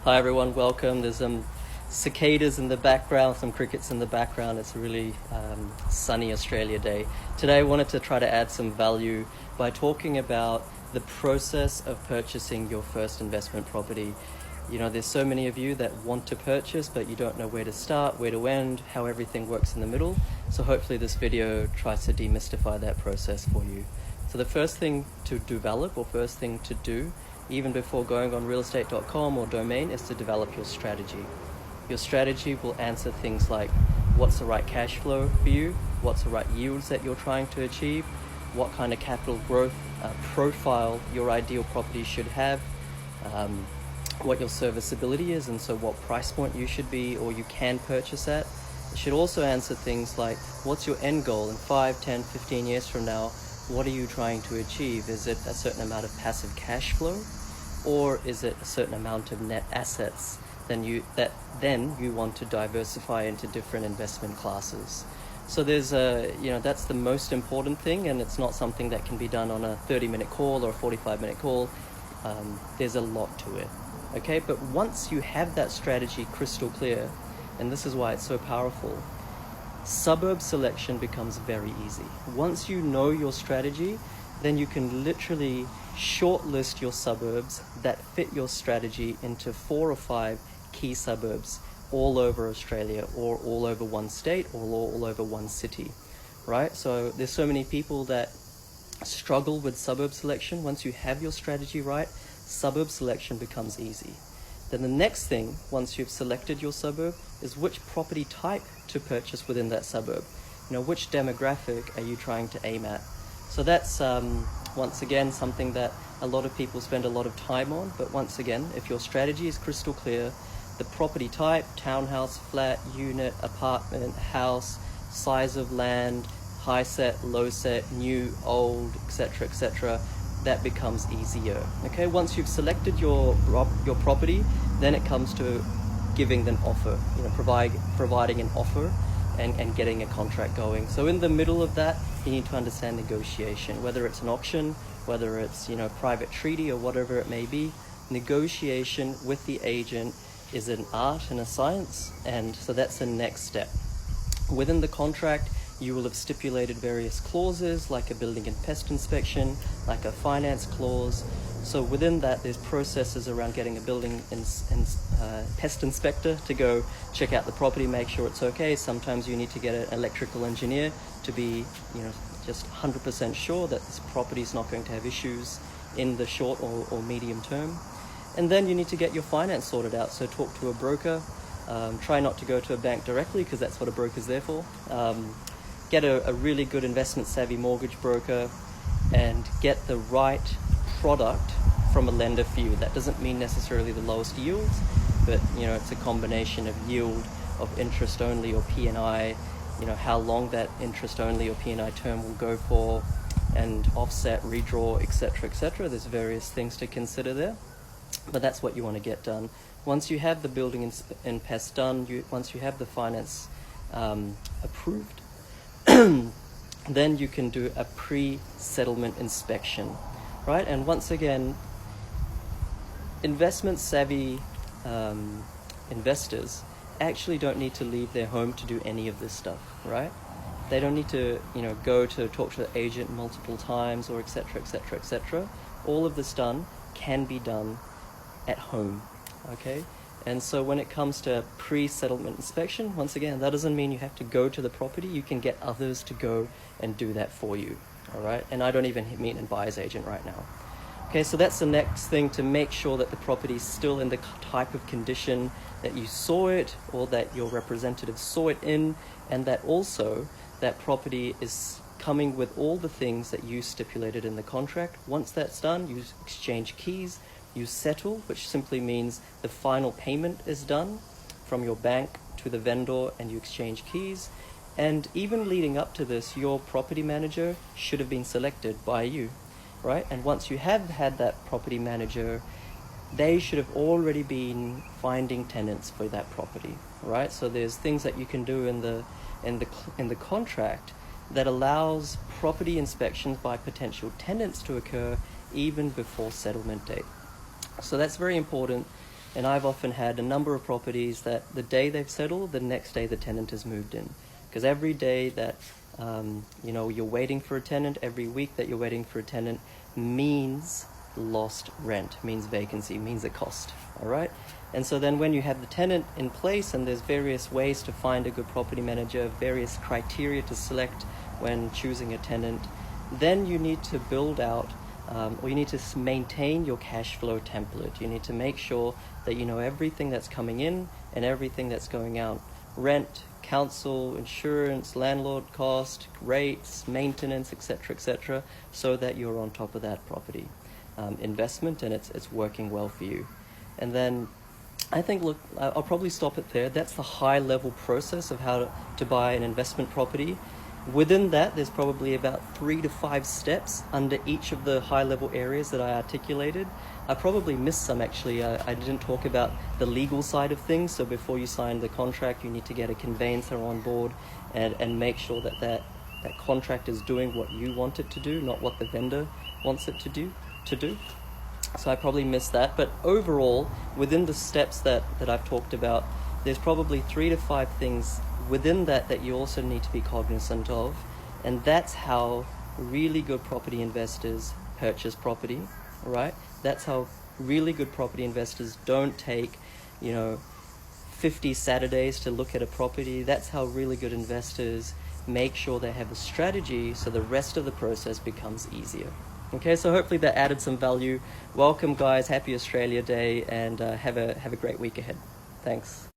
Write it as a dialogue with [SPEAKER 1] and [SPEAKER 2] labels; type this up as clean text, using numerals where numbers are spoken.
[SPEAKER 1] Hi everyone, welcome. There's some cicadas in the background, some crickets in the background. It's a really sunny Australia day. Today I wanted to try to add some value by talking about the process of purchasing your first investment property. You know, there's so many of you that want to purchase, but you don't know where to start, where to end, how everything works in the middle. So hopefully this video tries to demystify that process for you. So the first thing to develop, or first thing to do, even before going on realestate.com or domain, is to develop your strategy. Your strategy will answer things like what's the right cash flow for you, what's the right yields that you're trying to achieve, what kind of capital growth profile your ideal property should have, what your serviceability is, and so what price point you should be or you can purchase at. It should also answer things like what's your end goal in 5, 10, 15 years from now. What are you trying to achieve? Is it a certain amount of passive cash flow, or is it a certain amount of net assets that you want to diversify into different investment classes? So there's that's the most important thing, and it's not something that can be done on a 30-minute call or a 45-minute call. There's a lot to it. Okay, but once you have that strategy crystal clear, and this is why it's so powerful, suburb selection becomes very easy. Once you know your strategy, then you can literally shortlist your suburbs that fit your strategy into 4 or 5 key suburbs all over Australia, or all over one state, or all over one city, right? So there's so many people that struggle with suburb selection. Once you have your strategy right, suburb selection becomes easy. Then the next thing, once you've selected your suburb, is which property type to purchase within that suburb. You know, which demographic are you trying to aim at? So that's, once again, something that a lot of people spend a lot of time on. But once again, if your strategy is crystal clear, the property type, townhouse, flat, unit, apartment, house, size of land, high set, low set, new, old, etc., that becomes easier. Okay, once you've selected your property, then it comes to giving an offer, providing an offer and getting a contract going. So in the middle of that, you need to understand negotiation, whether it's an auction, whether it's private treaty or whatever it may be. Negotiation with the agent is an art and a science, and so that's the next step. Within the contract, you will have stipulated various clauses, like a building and pest inspection, like a finance clause. So within that, there's processes around getting a building and pest inspector to go check out the property, make sure it's okay. Sometimes you need to get an electrical engineer to be, just 100% sure that this property is not going to have issues in the short or medium term. And then you need to get your finance sorted out. So talk to a broker. Try not to go to a bank directly, because that's what a broker's there for. Get a really good investment savvy mortgage broker and get the right product from a lender for you. That doesn't mean necessarily the lowest yields, but it's a combination of yield, of interest only or P&I, how long that interest only or P&I term will go for, and offset, redraw, etc. There's various things to consider there, but that's what you want to get done. Once you have the building and pest done, once you have the finance approved, then you can do a pre-settlement inspection, right? And once again, investment savvy investors actually don't need to leave their home to do any of this stuff, right? They don't need to, go to talk to the agent multiple times, or etc. All of this can be done at home, okay? And so when it comes to pre-settlement inspection, once again, that doesn't mean you have to go to the property. You can get others to go and do that for you, all right? And I don't even mean a buyer's agent right now. Okay, so that's the next thing, to make sure that the property is still in the type of condition that you saw it, or that your representative saw it in, and that also that property is coming with all the things that you stipulated in the contract. Once that's done, you exchange keys. You settle, which simply means the final payment is done from your bank to the vendor, and you exchange keys. And even leading up to this, your property manager should have been selected by you, right? And once you have had that property manager, they should have already been finding tenants for that property, right? So there's things that you can do in the contract that allows property inspections by potential tenants to occur even before settlement date. So that's very important. And I've often had a number of properties that the day they've settled, the next day the tenant has moved in. Because every day that you're waiting for a tenant, every week that you're waiting for a tenant means lost rent, means vacancy, means a cost. All right? And so then when you have the tenant in place, and there's various ways to find a good property manager, various criteria to select when choosing a tenant, then you need to build out or you need to maintain your cash flow template. You need to make sure that you know everything that's coming in and everything that's going out. Rent, council, insurance, landlord cost, rates, maintenance, etc., so that you're on top of that property investment and it's working well for you. And then I think, look, I'll probably stop it there. That's the high-level process of how to buy an investment property. Within that, there's probably about 3 to 5 steps under each of the high-level areas that I articulated. I probably missed some, actually. I didn't talk about the legal side of things. So before you sign the contract, you need to get a conveyancer on board and make sure that contract is doing what you want it to do, not what the vendor wants it to do. So I probably missed that. But overall, within the steps that I've talked about, there's probably 3 to 5 things within that you also need to be cognizant of. And that's how really good property investors purchase property, right? That's how really good property investors don't take, 50 Saturdays to look at a property. That's how really good investors make sure they have a strategy so the rest of the process becomes easier. Okay, so hopefully that added some value. Welcome, guys. Happy Australia Day, and have a great week ahead. Thanks.